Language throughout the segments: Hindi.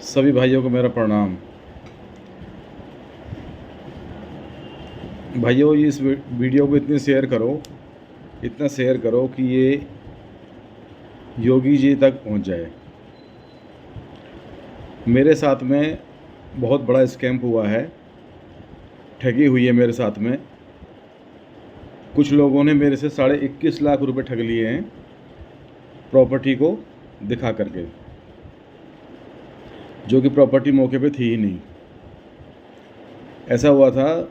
सभी भाइयों को मेरा प्रणाम। भाइयों, इस वीडियो को इतना शेयर करो कि ये योगी जी तक पहुंच जाए। मेरे साथ में बहुत बड़ा स्कैम हुआ है, ठगी हुई है मेरे साथ में। कुछ लोगों ने मेरे से 21.5 लाख रुपए ठग लिए हैं, प्रॉपर्टी को दिखा करके, जो कि प्रॉपर्टी मौके पे थी ही नहीं। ऐसा हुआ था,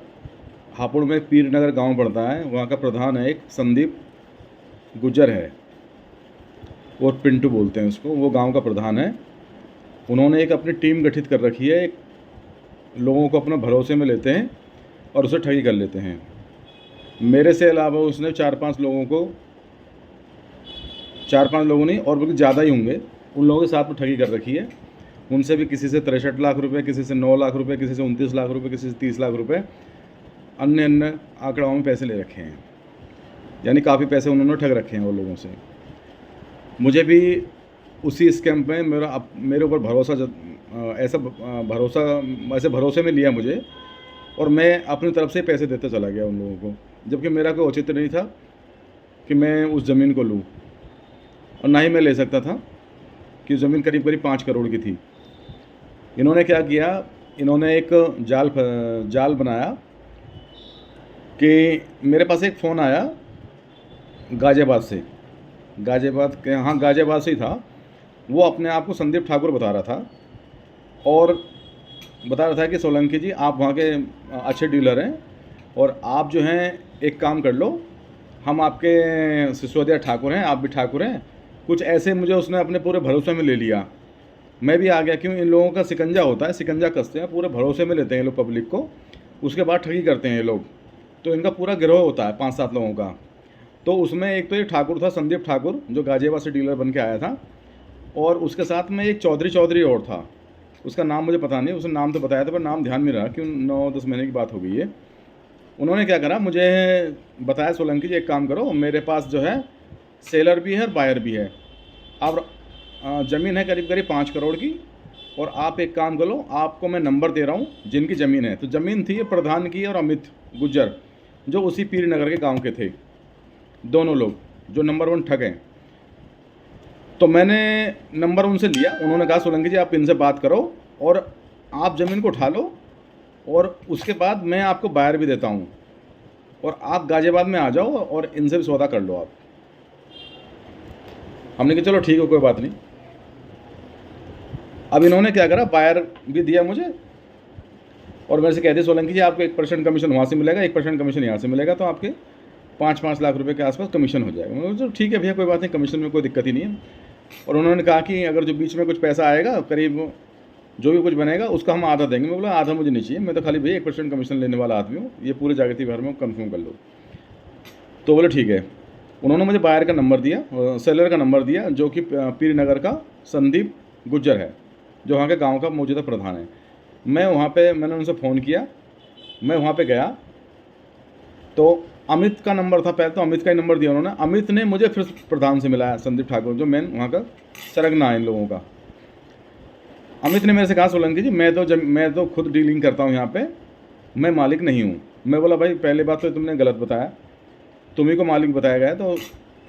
हापुड़ में पीर नगर गाँव पड़ता है, वहाँ का प्रधान है एक संदीप गुज्जर है, और पिंटू बोलते हैं उसको, वो गांव का प्रधान है। उन्होंने एक अपनी टीम गठित कर रखी है, एक लोगों को अपना भरोसे में लेते हैं और उसे ठगी कर लेते हैं। मेरे से अलावा उसने 4-5 लोगों नहीं, और बल्कि ज़्यादा ही होंगे, उन लोगों के साथ में ठगी कर रखी है। उनसे भी किसी से 63 लाख रुपए, किसी से 9 लाख रुपए, किसी से 29 लाख रुपए, किसी से 30 लाख रुपए, अन्य अन्य आंकड़ाओं में पैसे ले रखे हैं। यानी काफ़ी पैसे उन्होंने ठग रखे हैं वो लोगों से। मुझे भी उसी स्कैम में मेरे ऊपर ऐसे भरोसे में लिया मुझे, और मैं अपनी तरफ से पैसे देते चला गया उन लोगों को, जबकि मेरा कोई औचित्य नहीं था कि मैं उस ज़मीन को लूँ, और ना ही मैं ले सकता था कि ज़मीन करीब करीब 5 करोड़ की थी। इन्होंने क्या किया, इन्होंने एक जाल बनाया कि मेरे पास एक फ़ोन आया गाज़ियाबाद से, गाज़ियाबाद से ही था। वो अपने आप को संदीप ठाकुर बता रहा था, और बता रहा था कि सोलंकी जी, आप वहाँ के अच्छे डीलर हैं, और आप जो हैं एक काम कर लो, हम आपके सिसोदिया ठाकुर हैं, आप भी ठाकुर हैं, कुछ ऐसे। मुझे उसने अपने पूरे भरोसे में ले लिया। मैं भी आ गया, क्यों, इन लोगों का शिकंजा होता है, शिकंजा कसते हैं, पूरे भरोसे में लेते हैं ये लोग पब्लिक को, उसके बाद ठगी करते हैं ये लोग। तो इनका पूरा गिरोह होता है 5-7 लोगों का। तो उसमें एक तो ये ठाकुर था, संदीप ठाकुर, जो गाज़ियाबाद से डीलर बन के आया था, और उसके साथ में एक चौधरी और था। उसका नाम मुझे पता नहीं, उसने नाम तो बताया था पर नाम ध्यान में रहा, क्यों 9-10 महीने की बात हो गई है। उन्होंने क्या करा, मुझे बताया, सोलंकी जी एक काम करो, मेरे पास जो है सेलर भी है और बायर भी है। अब ज़मीन है करीब करीब 5 करोड़ की, और आप एक काम करो, आपको मैं नंबर दे रहा हूँ जिनकी ज़मीन है। तो ज़मीन थी ये प्रधान की और अमित गुज्जर, जो उसी पीर नगर के गाँव के थे, दोनों लोग जो नंबर 1 ठग हैं। तो मैंने नंबर उनसे लिया। उन्होंने कहा, सोलंकी जी आप इनसे बात करो और आप ज़मीन को उठा लो, और उसके बाद मैं आपको बायर भी देता हूँ, और आप गाज़ियाबाद में आ जाओ और इनसे भी सौदा कर लो आप। हमने कहा चलो ठीक है, कोई बात नहीं। अब इन्होंने क्या करा, बायर भी दिया मुझे, और मेरे से कहते, सोलंकी जी आपको 1% कमीशन वहाँ से मिलेगा, 1% कमीशन यहाँ से मिलेगा, तो आपके 5-5 लाख रुपए के आसपास कमीशन हो जाएगा। मैंने कहा ठीक है भैया, कोई बात नहीं, कमीशन में कोई दिक्कत ही नहीं है। और उन्होंने कहा कि अगर जो बीच में कुछ पैसा आएगा, करीब जो भी कुछ बनेगा उसका हम आधा देंगे। मैं बोला आधा मुझे नहीं चाहिए, मैं तो खाली भैया 1% कमीशन लेने वाला आदमी हूँ, ये पूरे जागृति भर में कंफर्म कर लो। तो बोले ठीक है। उन्होंने मुझे बायर का नंबर दिया, सेलर का नंबर दिया, जो कि पीर नगर का संदीप गुज्जर है, जो वहाँ के गाँव का मौजूदा प्रधान है। मैंने उनसे फ़ोन किया, मैं वहाँ पर गया, तो अमित का नंबर था पहले, तो अमित का ही नंबर दिया उन्होंने। अमित ने मुझे फिर प्रधान से मिलाया, संदीप ठाकुर, जो मेन वहाँ का सरगना है इन लोगों का। अमित ने मेरे से कहा, सोलंकी जी मैं तो खुद डीलिंग करता हूँ यहाँ पे, मैं मालिक नहीं हूँ। मैं बोला भाई पहले बात तो तुमने गलत बताया, तुम्ही को मालिक बताया गया है, तो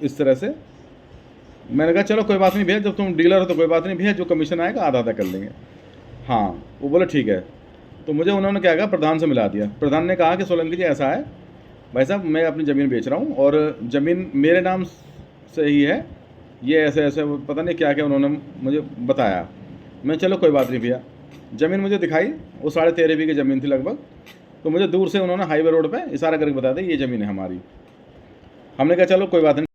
इस तरह से। मैंने कहा चलो कोई बात नहीं भैया, जब तुम डीलर हो तो कोई बात नहीं भैया, जो कमीशन आएगा आधा आधा कर लेंगे। हाँ, वो बोले ठीक है। तो मुझे उन्होंने क्या कहा, प्रधान से मिला दिया। प्रधान ने कहा कि सोलंकी जी ऐसा है भाई साहब, मैं अपनी ज़मीन बेच रहा हूँ, और ज़मीन मेरे नाम से ही है, ये ऐसे ऐसे पता नहीं क्या क्या उन्होंने मुझे बताया। मैं चलो कोई बात नहीं भैया। ज़मीन मुझे दिखाई, वो 13.5 बीघे ज़मीन थी लगभग। तो मुझे दूर से उन्होंने हाईवे रोड पे इशारा करके बताया था, ये ज़मीन है हमारी। हमने कहा चलो कोई बात नहीं।